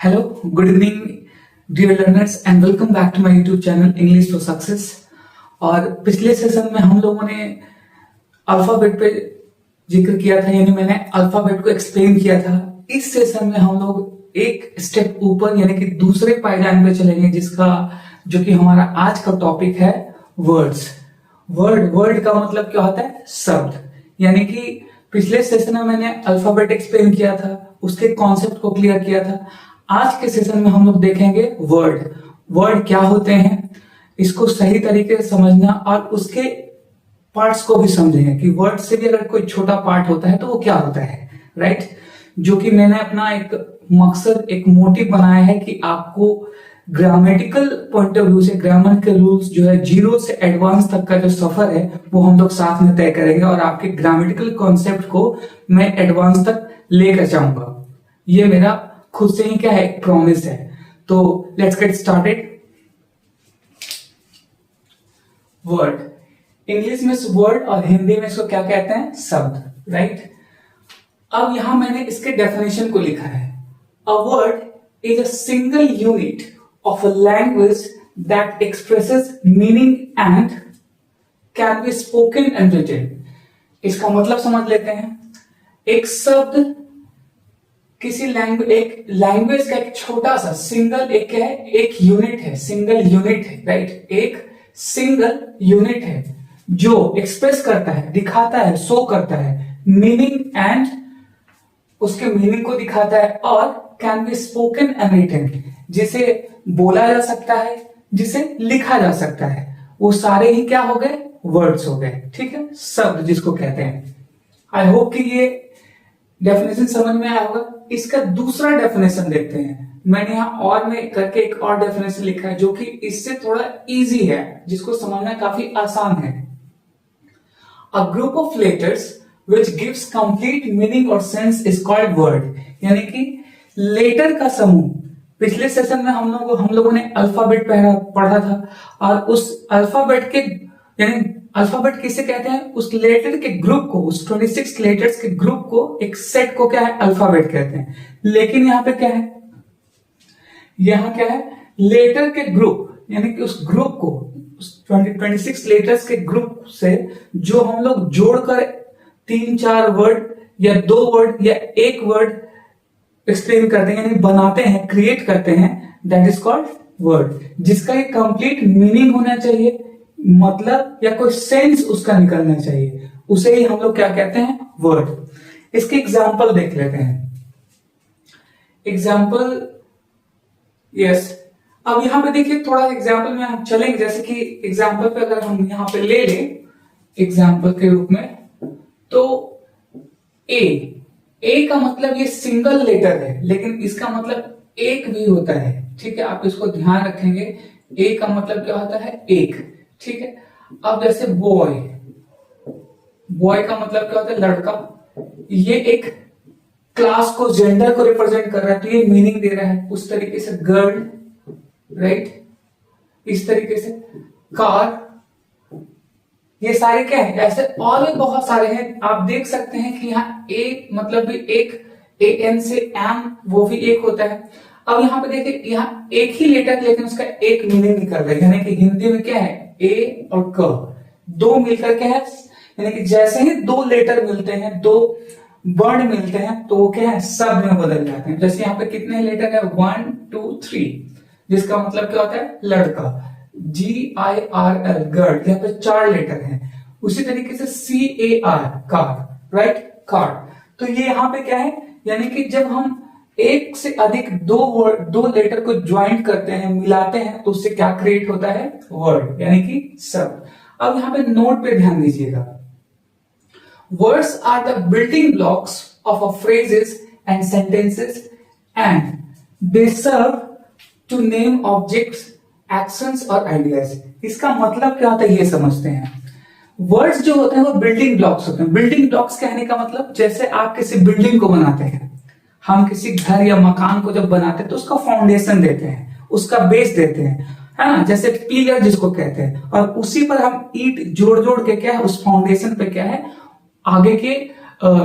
Hello, good evening dear learners and welcome back to my YouTube channel English for success. और पिछले session में हम लोगों ने अल्फाबेट पे जिक्र किया था, यानी मैंने अल्फाबेट को एक्सप्लेन किया था। इस सेशन में हम लोग एक स्टेप ऊपर यानी कि दूसरे पायदान पे चलेंगे, जिसका जो कि हमारा आज का टॉपिक है वर्ड्स। वर्ड का मतलब क्या होता है? शब्द। यानी कि पिछले सेशन में मैंने अल्फाबेट एक्सप्लेन किया था, उसके कॉन्सेप्ट को क्लियर किया था। आज के सेशन में हम लोग देखेंगे वर्ड क्या होते हैं, इसको सही तरीके से समझना और उसके पार्ट्स को भी समझेंगे कि वर्ड से भी अगर कोई छोटा पार्ट होता है तो वो क्या होता है, राइट। जो कि मैंने अपना एक मकसद, एक मोटिव बनाया है कि आपको ग्रामेटिकल पॉइंट ऑफ व्यू से ग्रामर के रूल्स जो है जीरो से एडवांस तक का जो सफर है वो हम लोग साथ में तय करेंगे और आपके ग्रामेटिकल कॉन्सेप्ट को मैं एडवांस तक लेकर जाऊंगा। ये मेरा खुद से ही क्या है, एक प्रॉमिस है। तो let's get started. Word, English में वर्ड और हिंदी में इसको क्या कहते हैं? शब्द, राइट। अब यहां मैंने इसके डेफिनेशन को लिखा है। A word is a single unit of a language that expresses meaning and can be spoken and written। इसका मतलब समझ लेते हैं। एक शब्द किसी एक लैंग्वेज का एक छोटा सा सिंगल एक क्या है, एक यूनिट है, सिंगल यूनिट है, राइट। एक सिंगल यूनिट है जो एक्सप्रेस करता है, दिखाता है, शो करता है मीनिंग एंड उसके मीनिंग को दिखाता है, और can be spoken and written, जिसे बोला जा सकता है, जिसे लिखा जा सकता है। वो सारे ही क्या हो गए? वर्ड्स हो गए, ठीक है, शब्द जिसको कहते हैं। आई होप कि ये डेफिनेशन समझ में आया होगा। इसका दूसरा डेफिनेशन देखते हैं। मैंने यहां और में करके एक और डेफिनेशन लिखा है जो कि इससे थोड़ा इजी है, जिसको समझना काफी आसान है। A group of letters which gives complete meaning or sense is called word। यानी कि लेटर का समूह। पिछले सेशन में हम लोगों ने अल्फाबेट पढ़ा था, और उस अल्फाबेट के यानी अल्फाबेट किसे कहते हैं? उस लेटर के ग्रुप को, उस 26 लेटर्स के ग्रुप को, एक सेट को क्या है? अल्फाबेट कहते हैं। लेकिन यहाँ पे क्या है? यहाँ क्या है? लेटर के ग्रुप, यानी कि उस ग्रुप को, उस 26 लेटर्स के ग्रुप से जो हम लोग जोड़कर 3-4 वर्ड या 2 वर्ड या 1 वर्ड एक्सप्लेन करते हैं, यानी बनाते हैं, क्रिएट करते हैं, दैट इज कॉल्ड वर्ड। जिसका एक कंप्लीट मीनिंग होना चाहिए, मतलब या कोई सेंस उसका निकलना चाहिए, उसे ही हम लोग क्या कहते हैं? वर्ड। इसके एग्जाम्पल देख लेते हैं। Example, yes. अब यहां पे देखिए, थोड़ा एग्जाम्पल में हम चलेंगे। जैसे कि एग्जाम्पल पे अगर हम यहां पे ले लें एग्जाम्पल के रूप में, तो ए का मतलब ये सिंगल लेटर है, लेकिन इसका मतलब एक भी होता है, ठीक है। आप इसको ध्यान रखेंगे, ए का मतलब क्या होता है? एक, ठीक है। अब जैसे बॉय का मतलब क्या होता है? लड़का। ये एक क्लास को, जेंडर को रिप्रेजेंट कर रहा है, तो ये मीनिंग दे रहा है। उस तरीके से गर्ल, राइट। इस तरीके से कार, ये सारे क्या है? ऐसे और भी बहुत सारे हैं। आप देख सकते हैं कि यहाँ ए मतलब भी एक, ए एन से एम, वो भी एक होता है। अब यहाँ पे देखिए, यहाँ एक ही लेटर लेकिन उसका एक मीनिंग निकल रहा है। यानी कि हिंदी में क्या है? ए और क, दो मिलकर क्या है? यानी कि जैसे ही 2 लेटर मिलते हैं, 2 वर्ड मिलते हैं, तो वो क्या है? शब्द में बदल जाते हैं। जैसे यहाँ पे कितने लेटर है? 1 2 3, जिसका मतलब क्या होता है? लड़का। GIRL, गर्ल, यहाँ पे 4 लेटर हैं। उसी तरीके से CAR, कार, राइट, कार। तो ये यहाँ पे क्या है? यानी कि जब हम एक से अधिक 2 लेटर को ज्वाइंट करते हैं, मिलाते हैं, तो उससे क्या क्रिएट होता है? वर्ड, यानी कि शब्द। अब यहाँ पे नोट पे ध्यान दीजिएगा। Words are the building blocks of a phrases and sentences and they serve to name objects, actions और आइडियाज। इसका मतलब क्या होता है ये समझते हैं। वर्ड्स जो होते हैं वो बिल्डिंग ब्लॉक्स होते हैं। बिल्डिंग ब्लॉक्स कहने का मतलब, जैसे आप किसी बिल्डिंग को बनाते हैं, हम किसी घर या मकान को जब बनाते हैं तो उसका फाउंडेशन देते हैं, उसका बेस देते हैं, है ना, जैसे पिलर जिसको कहते हैं, और उसी पर हम ईंट जोड़ जोड़ के क्या है, उस फाउंडेशन पे क्या है, आगे के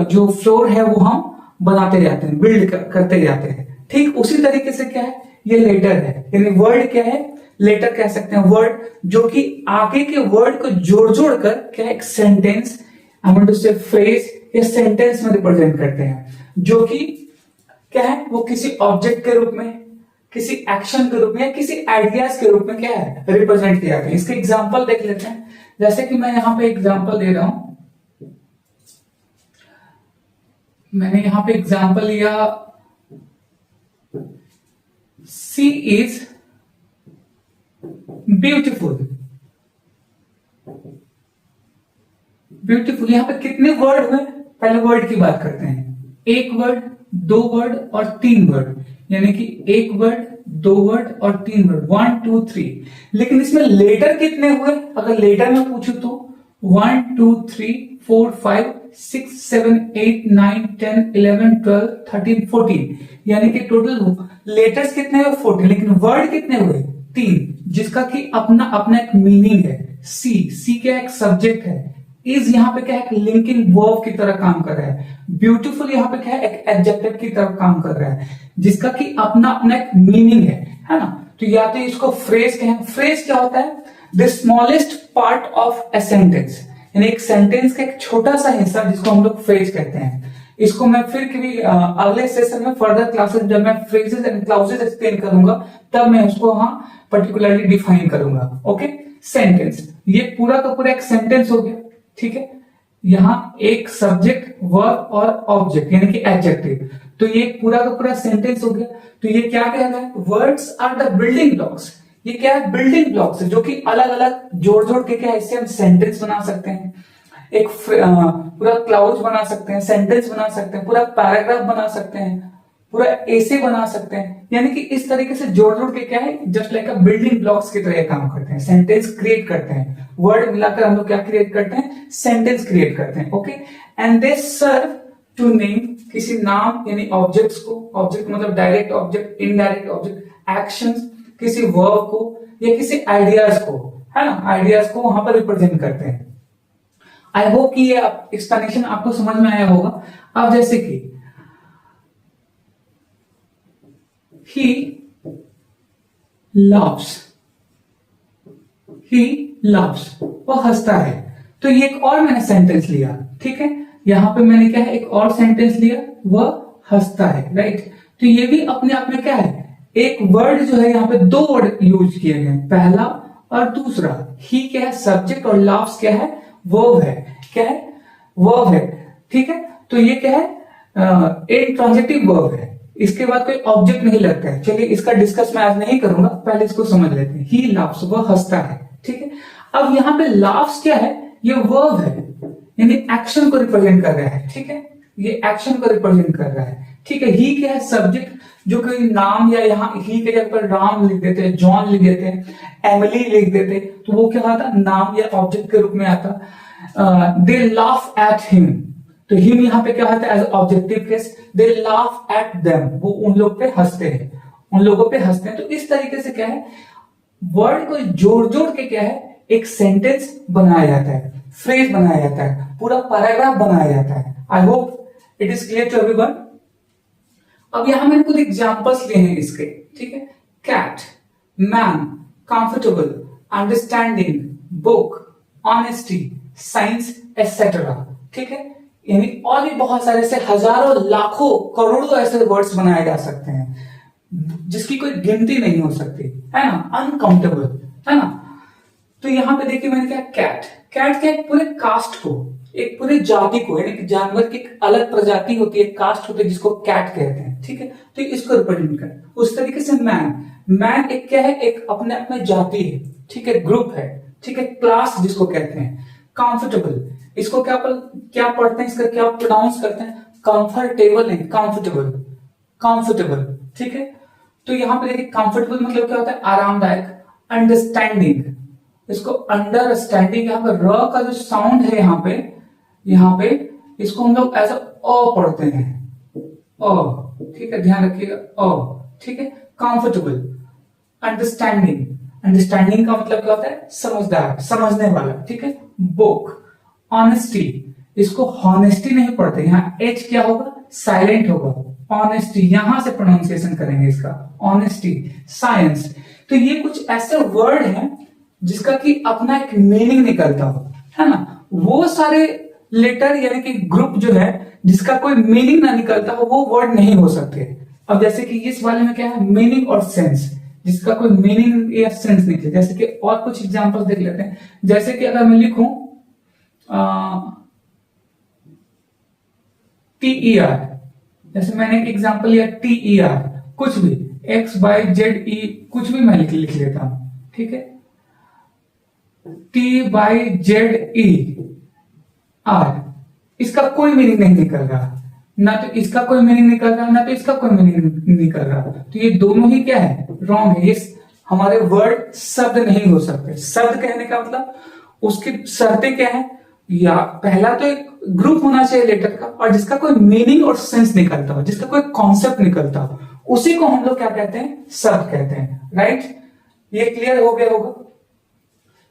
जो फ्लोर है वो हम बनाते जाते हैं, बिल्ड करते जाते हैं, ठीक उसी तरीके से क्या है, ये लेटर है, यानी वर्ड क्या है, लेटर कह सकते हैं, वर्ड जो कि आगे के वर्ड को जोड़ जोड़ कर क्या एक सेंटेंस, आई वांट टू से फ्रेज या सेंटेंस में रिप्रेजेंट करते हैं, जो कि क्या है, वो किसी ऑब्जेक्ट के रूप में, किसी एक्शन के रूप में या किसी आइडियाज के रूप में क्या है, रिप्रेजेंट किया जाता है। इसके एग्जांपल देख लेते हैं, जैसे कि मैं यहां पे एग्जांपल दे रहा हूं, मैंने यहां पे एग्जांपल लिया, सी इज ब्यूटीफुल। ब्यूटीफुल, यहां पे कितने वर्ड हुए, पहले वर्ड की बात करते हैं, एक वर्ड, दो वर्ड और तीन वर्ड, यानी कि एक वर्ड, दो वर्ड और तीन वर्ड, 1 2 3। लेकिन इसमें लेटर कितने हुए, अगर लेटर में पूछूं तो 1 2 3 4 5 6 7 8 9 10 11 12 13 14, यानी कि टोटल लेटर्स कितने हुए 14, लेकिन वर्ड कितने हुए 3, जिसका कि अपना अपना एक मीनिंग है। सी क्या एक सब्जेक्ट है, इज यहाँ पे क्या है, एक लिंकिंग वर्ब की तरह काम कर रहा है, ब्यूटीफुल यहाँ पे क्या है, एक एडजेक्टिव की तरह काम कर रहा है, जिसका कि अपना अपना एक मीनिंग है ना। तो या तो इसको फ्रेज कहें, फ्रेज क्या होता है, the smallest part of a sentence, यानी एक सेंटेंस का एक छोटा सा हिस्सा जिसको हम लोग फ्रेज कहते हैं। इसको मैं फिर कभी अगले सेशन में फर्दर क्लासेस जब मैं फ्रेजेस एंड क्लाउजेस एक्सप्लेन करूंगा तब मैं उसको पर्टिकुलरली डिफाइन करूंगा। ओके, सेंटेंस, ये पूरा का पूरा एक सेंटेंस हो गया, ठीक है। यहां एक सब्जेक्ट, वर्ब और ऑब्जेक्ट यानी कि एडजेक्टिव, तो ये पूरा का पूरा सेंटेंस हो गया। तो ये क्या कह रहा है, words are the building blocks, ये क्या है, बिल्डिंग ब्लॉक्स है, जो कि अलग अलग जोड़ जोड़ के क्या है, इससे हम सेंटेंस बना सकते हैं, एक पूरा क्लाउज बना सकते हैं, सेंटेंस बना सकते हैं, पूरा पैराग्राफ बना सकते हैं, पूरा ऐसे बना सकते हैं, यानी कि इस तरीके से जोड़ जोड़ के क्या है, जस्ट लाइक अ बिल्डिंग ब्लॉक्स की तरह काम करते हैं, सेंटेंस क्रिएट करते हैं, वर्ड मिलाकर हम लोग क्या क्रिएट करते हैं, सेंटेंस क्रिएट करते हैं। Okay, and they serve to name, किसी नाम यानी ऑब्जेक्ट्स को, ऑब्जेक्ट मतलब direct object, indirect object, actions, किसी वर्ब को या किसी आइडियाज को, है ना, आइडियाज को वहां पर रिप्रेजेंट करते हैं। आई होप कि ये एक्सप्लेनेशन आपको समझ में आया होगा। अब जैसे कि he loves, he loves, वो हंसता है, तो ये एक और मैंने सेंटेंस लिया, ठीक है, यहां पे मैंने क्या है, एक और सेंटेंस लिया, वह हंसता है, राइट। तो ये भी अपने आप में क्या है, एक वर्ड जो है, यहाँ पे दो वर्ड यूज किए गए, पहला और दूसरा। ही क्या है, सब्जेक्ट, और लव्स क्या है, वर्ब है, क्या है, वर्ब है, ठीक है। तो ये क्या है, एक ट्रांजिटिव वर्ब है, इसके बाद कोई ऑब्जेक्ट नहीं लगता है। चलिए इसका डिस्कस मैं आज नहीं करूंगा, पहले इसको समझ लेते हैं। ही लाफ्स, वह हंसता है, ठीक है। अब यहाँ पे लाफ्स क्या है, ये वर्ब है, यानी एक्शन को रिप्रेजेंट कर रहा है, ठीक है, ये एक्शन को रिप्रेजेंट कर रहा है, ठीक है। ही क्या है, सब्जेक्ट, जो कोई नाम, या यहाँ ही के जगह पर राम लिख देते हैं, जॉन लिख देते हैं, एमिली लिख देते, तो वो क्या आता, नाम या ऑब्जेक्ट के रूप में आता। दे लाफ एट हिम, तो हिम यहाँ पे क्या होता है, as objective case, they laugh at them, वो उन लोग पे हंसते हैं, उन लोगों पे हंसते हैं। तो इस तरीके से क्या है, वर्ड को जोड़ जोड़ के क्या है, एक सेंटेंस बनाया जाता है, फ्रेज बनाया जाता है, पूरा पैराग्राफ बनाया जाता है। I hope it is clear to everyone. अब यहां मैंने कुछ एग्जांपल्स लिए हैं इसके, ठीक है। Cat, man, comfortable, understanding, book, honesty, science etcetera, ठीक है। यानी और भी बहुत सारे ऐसे हजारों, लाखों, करोड़ों ऐसे वर्ड्स बनाए जा सकते हैं जिसकी कोई गिनती नहीं हो सकती, है ना, अनकाउंटेबल, है ना। तो यहां पे देखिए मैंने क्या, कैट, कैट के एक पूरे कास्ट को, एक पूरे जाति को, यानी कि जानवर की एक अलग प्रजाति होती है, कास्ट होती है, जिसको कैट कहते हैं, ठीक है। तो इसको रिप्रेजेंट कर, उस तरीके से मैन, मैन एक क्या है, एक अपने आप में जाति है, ठीक है, ग्रुप है, ठीक है, क्लास जिसको कहते हैं। कंफर्टेबल, इसको क्या पढ़ते हैं, इसका क्या प्रोनाउंस करते हैं, कंफर्टेबल नहीं, कंफर्टेबल, कंफर्टेबल, ठीक है। तो यहां पे देखिए कंफर्टेबल मतलब क्या होता है, आरामदायक। अंडरस्टैंडिंग, इसको अंडरस्टैंडिंग, यहाँ पे र का जो साउंड है यहाँ पे इसको हम लोग एज अ पढ़ते हैं, ठीक है, ध्यान रखिएगा, ठीक है। कंफर्टेबल, अंडरस्टैंडिंग, अंडरस्टैंडिंग का मतलब क्या होता है, समझदार, समझने वाला, ठीक है। बुक, ऑनेस्टी, इसको हॉनेस्टी नहीं पढ़ते, यहाँ एच क्या होगा, साइलेंट होगा, ऑनेस्टी, यहां से प्रोनाउंसिएशन करेंगे इसका, ऑनेस्टी, साइंस। तो ये कुछ ऐसे वर्ड हैं जिसका कि अपना एक मीनिंग निकलता हो, है ना। वो सारे लेटर यानी कि ग्रुप जो है जिसका कोई मीनिंग ना निकलता हो वो वर्ड नहीं हो सकते। अब जैसे कि इस वाले में क्या है, मीनिंग और सेंस, जिसका कोई मीनिंग या सेंस निकले। जैसे कि और कुछ एग्जांपल्स देख लेते हैं। जैसे कि अगर मैं लिखूं TER, जैसे मैंने एक एग्जांपल लिया TER, कुछ भी XYZE कुछ भी मैं लिख लेता हूं, ठीक है। TYZER, इसका कोई मीनिंग नहीं निकल रहा, ना तो इसका कोई मीनिंग निकल रहा, ना तो इसका कोई मीनिंग निकल रहा। तो ये दोनों ही क्या है, रॉन्ग है। ये हमारे वर्ड शब्द नहीं हो सकते। शब्द कहने का मतलब उसकी शर्तें क्या है, या पहला तो एक ग्रुप होना चाहिए लेटर का, और जिसका कोई मीनिंग और सेंस निकलता हो, जिसका कोई कॉन्सेप्ट निकलता हो, उसी को हम लोग क्या कहते हैं, शब्द कहते हैं, राइट। ये क्लियर हो गया होगा।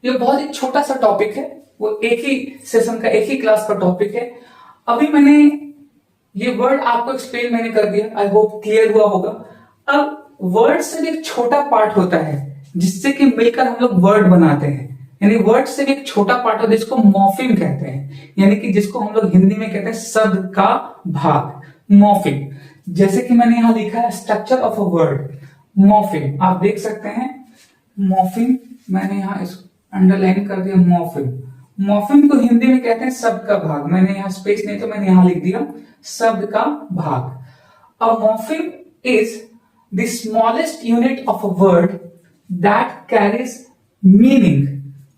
ये बहुत ही छोटा सा टॉपिक है, वो एक ही सेशन का, एक ही क्लास का टॉपिक है। अभी मैंने ये वर्ड आपको एक्सप्लेन मैंने कर दिया, आई होप क्लियर हुआ होगा। अब वर्ड से एक छोटा पार्ट होता है जिससे कि मिलकर हम लोग वर्ड बनाते हैं, यानी वर्ड से भी एक छोटा पार्ट होता है जिसको मॉर्फिम कहते हैं, यानी कि जिसको हम लोग हिंदी में कहते हैं शब्द का भाग, मॉर्फिम। जैसे कि मैंने यहां लिखा है structure of a word, morpheme, आप देख सकते हैं मॉर्फिम, मैंने यहां इसको अंडरलाइन कर दिया, मॉर्फिम। मॉर्फिम को हिंदी में कहते हैं शब्द का भाग, मैंने यहां स्पेस नहीं तो मैंने यहां लिख दिया शब्द का भाग। A morpheme is the smallest unit of a word that carries meaning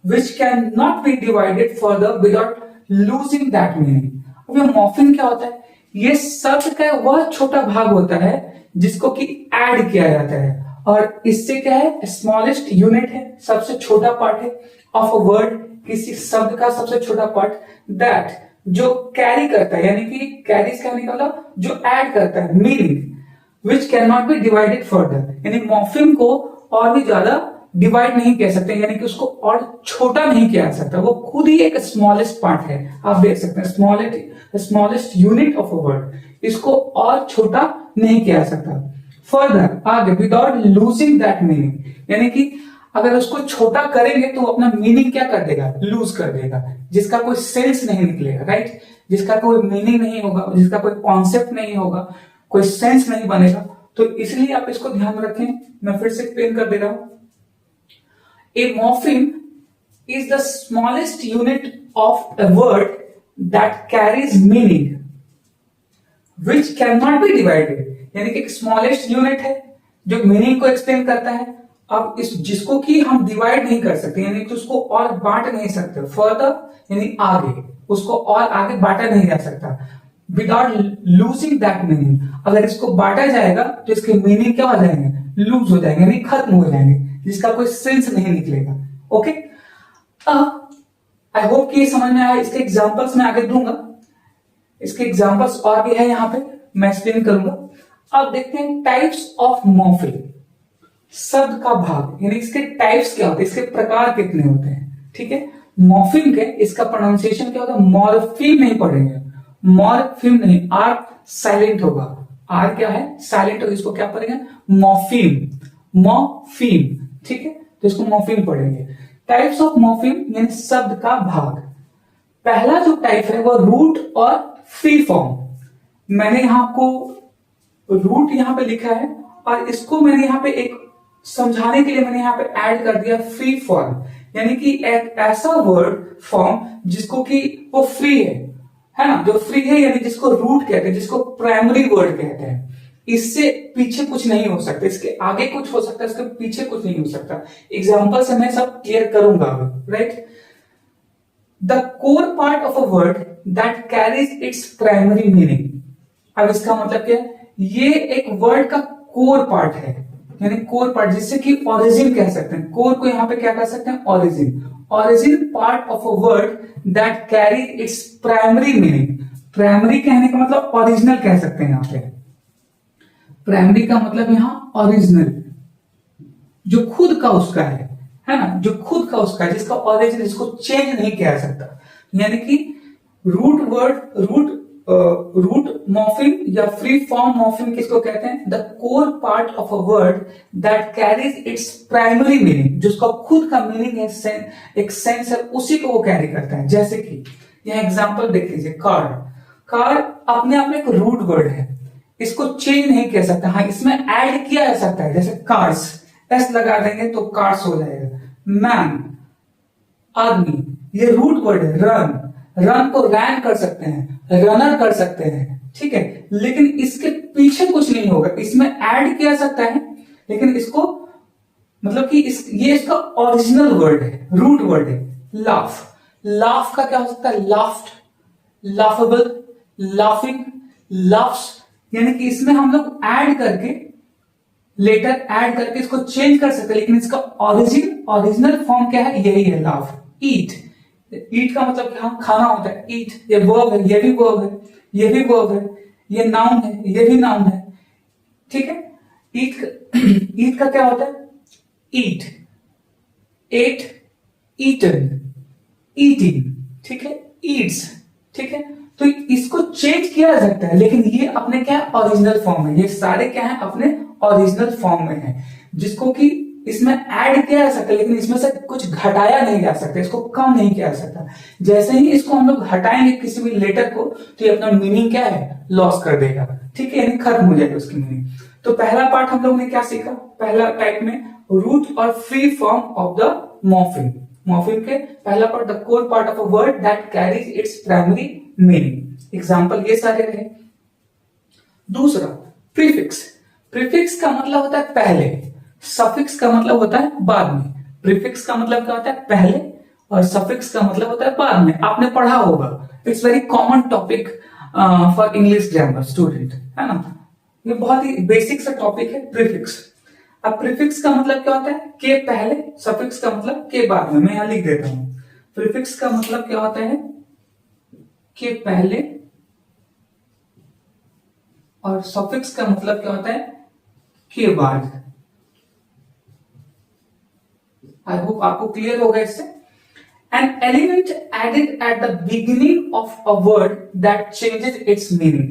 which cannot be divided further without losing that meaning। अब ये मॉर्फिम क्या होता है, ये शब्द का वह छोटा भाग होता है जिसको कि ऐड किया जाता है, और इससे क्या है, स्मॉलेस्ट यूनिट है, सबसे छोटा पार्ट है, ऑफ अ वर्ड, किसी शब्द का सबसे छोटा पार्ट, दैट जो कैरी करता है, यानी कि कैरीज कहने का मतलब जो ऐड करता है meaning, which can not be divided further, यानी मॉर्फिम को और भी ज्यादा डिवाइड नहीं कह सकते, यानी कि उसको और छोटा नहीं किया जा सकता, वो खुद ही एक स्मॉलेस्ट पार्ट है। आप देख सकते हैं smallest unit of a word, इसको और छोटा नहीं किया जा सकता। फर्दर आगे, विदाउट लूजिंग दैट मीनिंग, यानी कि अगर उसको छोटा करेंगे तो अपना मीनिंग क्या कर देगा, लूज कर देगा, जिसका कोई सेंस नहीं निकलेगा, राइट, जिसका कोई मीनिंग नहीं होगा, जिसका कोई कॉन्सेप्ट नहीं होगा, कोई सेंस नहीं बनेगा। तो इसलिए आप इसको ध्यान में रखें। मैं फिर से एक्सप्लेन कर दे रहा हूं। A morpheme is the smallest unit of a word that carries meaning which cannot be divided, यानी कि स्मॉलेस्ट यूनिट है जो मीनिंग को एक्सप्लेन करता है। अब इस जिसको कि हम डिवाइड नहीं कर सकते, यानी कि उसको और बांट नहीं सकते, फर्दर यानी आगे, उसको और आगे बांटा नहीं जा सकता, विदाउट लूजिंग दैट मीनिंग। अगर इसको बांटा जाएगा तो इसके मीनिंग क्या हो जाएंगे, लूज हो जाएंगे, यानी खत्म हो जाएंगे, जिसका कोई सेंस नहीं निकलेगा। ओके, आई होप कि समझ में आया। इसके एग्जांपल्स मैं आगे दूंगा, इसके एग्जांपल्स और भी है यहां पे, मैं एक्सप्लेन करूंगा। अब देखते हैं टाइप्स ऑफ मॉर्फिम, शब्द का भाग, यानी इसके टाइप्स क्या होते हैं, इसके प्रकार कितने होते हैं, ठीक है। मॉर्फिम के इसका प्रोनाउंसिएशन क्या होता है, मॉर्फिम नहीं पढ़ेंगे, मॉर्फिम नहीं, आर साइलेंट होगा, आर क्या है, साइलेंट होगा, इसको क्या पढ़ेंगे, मॉर्फिम, मॉर्फिम, ठीक है, तो इसको मॉर्फिम पढ़ेंगे। टाइप्स ऑफ मॉर्फिम यानी शब्द का भाग। पहला जो टाइप है वो रूट और फ्री फॉर्म। मैंने यहां आपको रूट यहां पे लिखा है, और इसको मैंने यहां पे एक समझाने के लिए मैंने यहां पे ऐड कर दिया फ्री फॉर्म, यानी कि एक ऐसा वर्ड फॉर्म जिसको कि वो फ्री है ना, जो फ्री है, यानी जिसको रूट कहते हैं, जिसको प्राइमरी वर्ड कहते हैं। इससे पीछे कुछ नहीं हो सकता, इसके आगे कुछ हो सकता है, इसके पीछे कुछ नहीं हो सकता। एग्जांपल से मैं सब क्लियर करूंगा, right. The core part of a word that carries its primary meaning. अब इसका मतलब क्या है, ये एक वर्ड का कोर पार्ट है, यानी कोर पार्ट, जिससे कि ओरिजिन कह सकते हैं, कोर को यहां पे क्या कह सकते हैं, origin, origin part of a word that carry it's primary meaning. Primary कहने का मतलब ओरिजिनल कह सकते हैं, यहां पे प्राइमरी का मतलब यहां ओरिजिनल, जो खुद का उसका है ना, जो खुद का उसका है, जिसका ओरिजिन, जिसको चेंज नहीं किया जा सकता। यानी कि root word, root root morpheme या फ्री फॉर्म मॉर्फिम किसको कहते हैं? The core part of a word that carries its primary meaning, जिसका खुद का मीनिंग है, एक सेंस है, उसी को वो कैरी करता है। जैसे कि यह एग्जांपल देख लीजिए, कार। कार अपने आप में एक रूट वर्ड है, इसको चेंज नहीं किया सकता। हाँ, इसमें ऐड किया जा सकता है, जैसे कार्स, एस लगा देंगे तो कार्स हो जाएगा। मैन, आदमी, ये रूट वर्ड है। रन, रन को रैन कर सकते हैं, रनर कर सकते हैं, ठीक है, लेकिन इसके पीछे कुछ नहीं होगा, इसमें ऐड किया सकता है, लेकिन इसको मतलब कि ये इसका ओरिजिनल वर्ड है, रूट वर्ड है। लाफ, लाफ का क्या हो सकता है? लाफ्ट, लाफेबल, लाफिंग, लाफ्स, यानी कि इसमें हम लोग ऐड करके, लेटर ऐड करके इसको चेंज कर सकते हैं, लेकिन इसका ओरिजिनल फॉर्म क्या है? यही है, लाफ। ईट, ईट का मतलब क्या? खाना होता है, ईट, ये वर्ब है, ये भी वर्ब है, ये भी वर्ब है, ये नाउन है, ये भी नाउन है, ठीक है। ईट का क्या होता है? ईट, एट, ईटन, ईटिंग, ठीक है, ईट्स, ठीक है। तो इसको चेंज किया जा सकता है, लेकिन ये अपने क्या है? ओरिजिनल फॉर्म में। ये सारे क्या है? अपने ओरिजिनल फॉर्म में है, जिसको कि इसमें ऐड किया जा सकता है, लेकिन इसमें से कुछ घटाया नहीं जा सकता, इसको कम नहीं किया जा सकता। जैसे ही इसको हम लोग हटाएंगे किसी भी लेटर को, तो ये अपना मीनिंग क्या है? लॉस कर देगा, ठीक है, यानी खत्म हो जाएगी उसकी मीनिंग। तो पहला पार्ट हम लोग ने क्या सीखा? पहला टाइप में रूट और free form of the morpheme. Morpheme के पहला part, the core part of a word that carries its primary meaning. Example ये सारे रहे। दूसरा, प्रीफिक्स। प्रीफिक्स का मतलब होता है पहले, सफिक्स का मतलब होता है बाद में। प्रीफिक्स का मतलब क्या होता है? पहले, और सफिक्स का मतलब होता है बाद में। आपने पढ़ा होगा, it's very common topic for English grammar student, है ना। ये बहुत ही बेसिक सा टॉपिक है, प्रीफिक्स। अब प्रीफिक्स का मतलब क्या होता है? के पहले, सफिक्स का मतलब के बाद में। मैं यहां लिख देता हूं, प्रीफिक्स का मतलब क्या होता है? के पहले, और सफिक्स का मतलब क्या होता है? के बाद। आई होप आपको क्लियर होगा इससे। An element added at the beginning of a word that changes its meaning.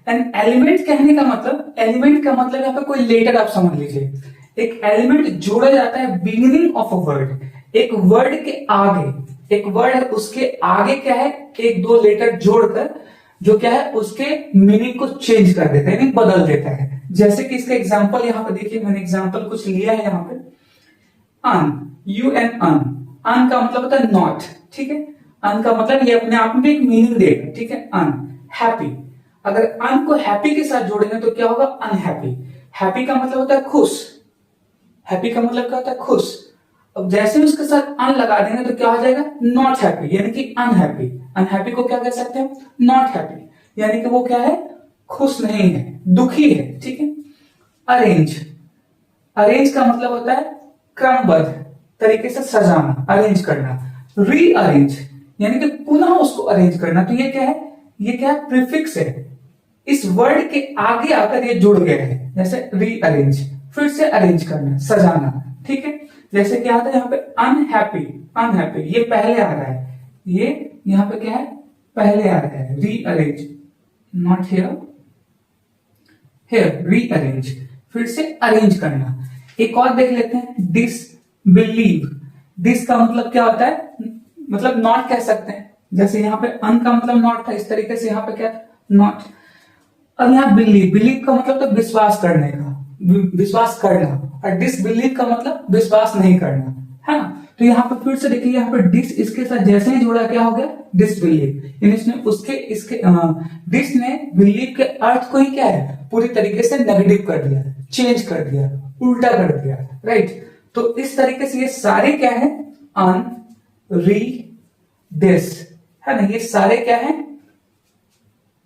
An element कहने का मतलब, एलिमेंट का मतलब यहाँ पे कोई लेटर आप समझ लीजिए। एक एलिमेंट जोड़ा जाता है बिगिनिंग ऑफ अ वर्ड, एक वर्ड के आगे, एक वर्ड है उसके आगे क्या है? एक दो लेटर जोड़कर जो क्या है? उसके मीनिंग को चेंज कर देता है, यानी बदल देता है। जैसे कि इसका एग्जांपल यहाँ पे देखिए, मैंने एग्जांपल कुछ लिया है यहाँ पे। अन, यू एन, अन। अन का मतलब होता है नॉट, ठीक है। अन का मतलब ये अपने आप में एक मीनिंग देगा, ठीक है। अन, हैप्पी। अगर अन को हैप्पी के साथ जोड़ेंगे तो क्या होगा? अनहैप्पी। हैप्पी का मतलब होता है खुश, हैप्पी का मतलब क्या होता है? खुश। अब जैसे उसके साथ अन लगा देंगे तो क्या हो जाएगा? नॉट हैप्पी, यानी कि अनहैप्पी। अनहैप्पी को क्या कह सकते हैं? नॉट हैप्पी, यानी कि वो क्या है? खुश नहीं है, दुखी है, ठीक है। अरेंज, अरेंज का मतलब होता है क्रमबद्ध तरीके से सजाना, अरेंज करना। रीअरेंज यानी कि पुनः उसको अरेंज करना। तो ये क्या है? ये क्या है? प्रीफिक्स है, इस वर्ड के आगे आकर ये जुड़ गए हैं। जैसे रीअरेंज, फिर से अरेंज करना, सजाना, ठीक है। जैसे क्या आता है यहाँ पे? अनहैप्पी, अनहैप्पी ये पहले आ रहा है, ये यहाँ पे क्या है? पहले आ रहा है। Rearrange, not here, here rearrange, फिर से अरेंज करना। एक और देख लेते हैं, डिसबिलीव। डिस का मतलब क्या होता है? मतलब नॉट कह सकते हैं। जैसे यहाँ पे अन का मतलब नॉट था, इस तरीके से यहाँ पे क्या था? नॉट। अब यहाँ बिलीव, बिलीव का मतलब तो विश्वास करने का, विश्वास करना। और डिसबिलीव का मतलब विश्वास नहीं करना, है ना। तो यहाँ पे फिर से देखिए, यहाँ पे डिस इसके साथ जैसे ही जोड़ा, क्या हो गया? डिसबिलीव। यानी इसने उसके इसके डिस ने बिलीव के अर्थ को ही क्या है? पूरी तरीके से नेगेटिव कर दिया, चेंज कर दिया, उल्टा कर दिया, राइट। तो इस तरीके से ये सारे क्या है? अन, री, डिस, है ना, ये सारे क्या है?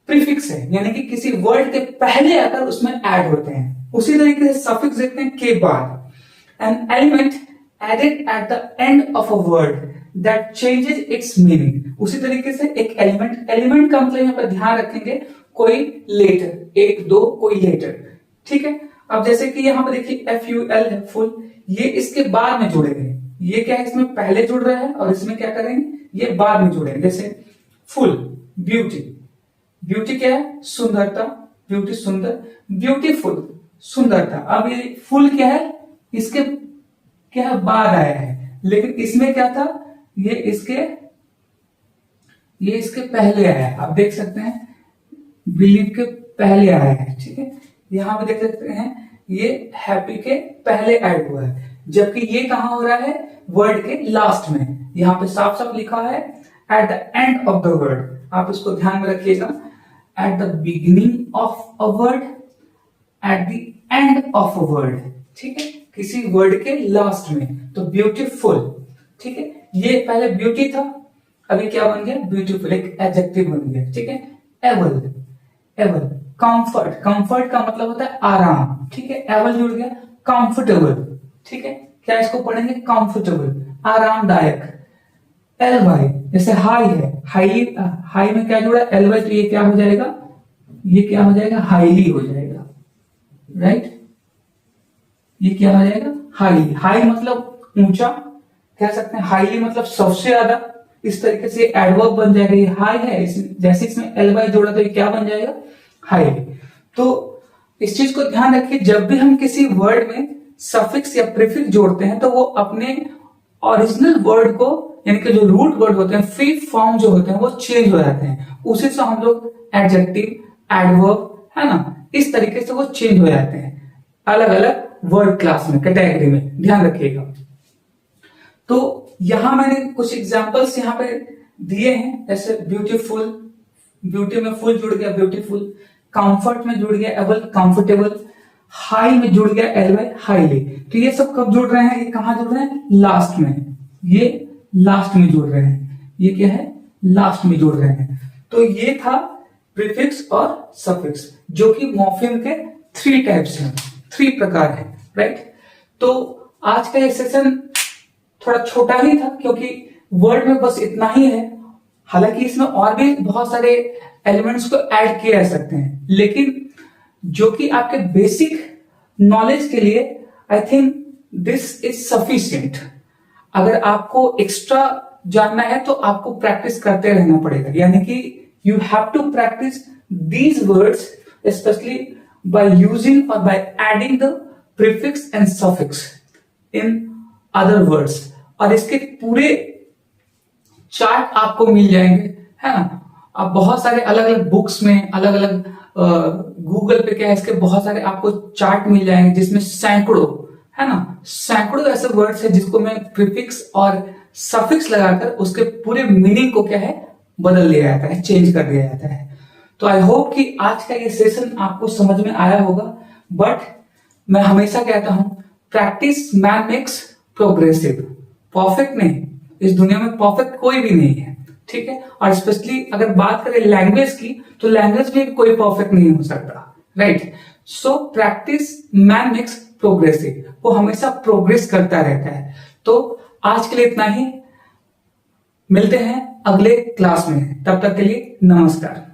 प्रीफिक्स है, यानी कि किसी वर्ड के पहले आकर उसमें ऐड होते हैं। उसी तरीके से सफिक्स देखते हैं, के बाद। An element added at the end of a word that changes its meaning. उसी तरीके से एक एलिमेंट, एलिमेंट का मतलब यहाँ पर ध्यान रखेंगे कोई लेटर, एक दो कोई लेटर, ठीक है। अब जैसे कि यहाँ पर देखिए FUL है, फुल, ये इसके बाद में जुड़ेंगे। ये क्या है? इसमें पहले जुड़ रहा है और इसमें क्या करेंगे? ये बाद में जुड़ेंगे। जैसे फुल, ब्यूटी, ब्यूटी क्या है? सुंदरता, ब्यूटी सुंदर, ब्यूटीफुल सुंदरता। अब ये फुल क्या है? इसके क्या है? बाद आया है, लेकिन इसमें क्या था? ये इसके पहले आया है। आप देख सकते हैं बिलीव के पहले आया है, ठीक है। यहां पे देख सकते हैं ये हैप्पी के पहले ऐड हुआ है, जबकि ये कहां हो रहा है? वर्ड के लास्ट में। यहां पे साफ साफ लिखा है eight the end of the word. आप इसको ध्यान में रखिएगा, at the beginning of a word, eight the end of a word, ठीक है, किसी वर्ड के लास्ट में। तो ब्यूटीफुल, ठीक है, ये पहले ब्यूटी था, अभी क्या बन गया? ब्यूटीफुल, एक एडजेक्टिव बन गया, ठीक है। एबल, एबल, कंफर्ट, कंफर्ट का मतलब होता है आराम, ठीक है, एबल जुड़ गया। कंफर्टेबल, ठीक है, क्या इसको पढ़ेंगे? कंफर्टेबल, आरामदायक। एल वाई, जैसे हाई है, हाई, हाई में क्या जुड़ा? एल वाई, तो ये क्या हो जाएगा? ये क्या हो जाएगा? हाईली हो जाएगा, राइट। ये क्या हो जाएगा? हाईली। हाई मतलब ऊंचा, कह सकते हैं हाईली मतलब सबसे ज्यादा। इस तरीके से एडवर्ब बन जाएगा। ये हाई है, जैसे इसमें एल वाई जोड़ा तो ये क्या बन जाएगा? हाईली। तो इस चीज को ध्यान रखिए, जब भी हम किसी वर्ड में सफिक्स या प्रीफिक्स जोड़ते हैं तो वो अपने ओरिजिनल वर्ड को, यानी कि जो रूट वर्ड होते हैं, फ्री फॉर्म जो होते हैं, वो चेंज हो जाते हैं। उसी से हम लोग एडजेक्टिव, एडवर्ब, है ना, इस तरीके से वो चेंज हो जाते हैं अलग अलग वर्ड क्लास में, कैटेगरी में, ध्यान रखिएगा। तो यहां मैंने कुछ एग्जांपल्स यहां पे दिए हैं, जैसे ब्यूटीफुल, ब्यूटी में फुल जुड़ गया ब्यूटीफुल, कंफर्ट में जुड़ गया एबल, कंफर्टेबल, हाई में जुड़ गया एल वाई, हाईली। तो ये सब कब जुड़ रहे हैं? ये कहां जुड़ रहे हैं? लास्ट में। ये लास्ट में जुड़ रहे हैं। ये क्या है? लास्ट में जुड़ रहे हैं। तो ये था प्रीफिक्स और सफिक्स, जो कि मॉर्फिम के 3 टाइप्स हैं, 3 प्रकार है, राइट। तो आज का ये सेशन थोड़ा छोटा ही था, क्योंकि वर्ड में बस इतना ही है। हालांकि इसमें और भी बहुत सारे एलिमेंट्स को ऐड किए जा सकते हैं, लेकिन जो कि आपके बेसिक नॉलेज के लिए I think this is sufficient. अगर आपको एक्स्ट्रा जानना है तो आपको प्रैक्टिस करते रहना पड़ेगा, यानी कि you have to practise these words specially by using और by adding the prefix and suffix in other words. और इसके पूरे चार्ट आपको मिल जाएंगे, है ना। अब बहुत सारे अलग अलग बुक्स में, अलग अलग गूगल पे क्या है, इसके बहुत सारे आपको चार्ट मिल जाएंगे, जिसमें सैकड़ों, है ना, सैकड़ों ऐसे वर्ड्स है जिसको मैं प्रीफिक्स और सफिक्स लगाकर उसके पूरे मीनिंग को क्या है, बदल दिया जाता है, चेंज कर दिया जाता है। तो आई होप कि आज का ये सेशन आपको समझ में आया होगा। बट मैं हमेशा कहता हूं, practice man makes progressive. Perfect नहीं, इस दुनिया में परफेक्ट कोई भी नहीं है, ठीक है। और स्पेशली अगर बात करें लैंग्वेज की, तो लैंग्वेज में भी कोई परफेक्ट नहीं हो सकता, right. So practice man makes progressive, वो हमेशा प्रोग्रेस करता रहता है। तो आज के लिए इतना ही, मिलते हैं अगले क्लास में, तब तक के लिए नमस्कार।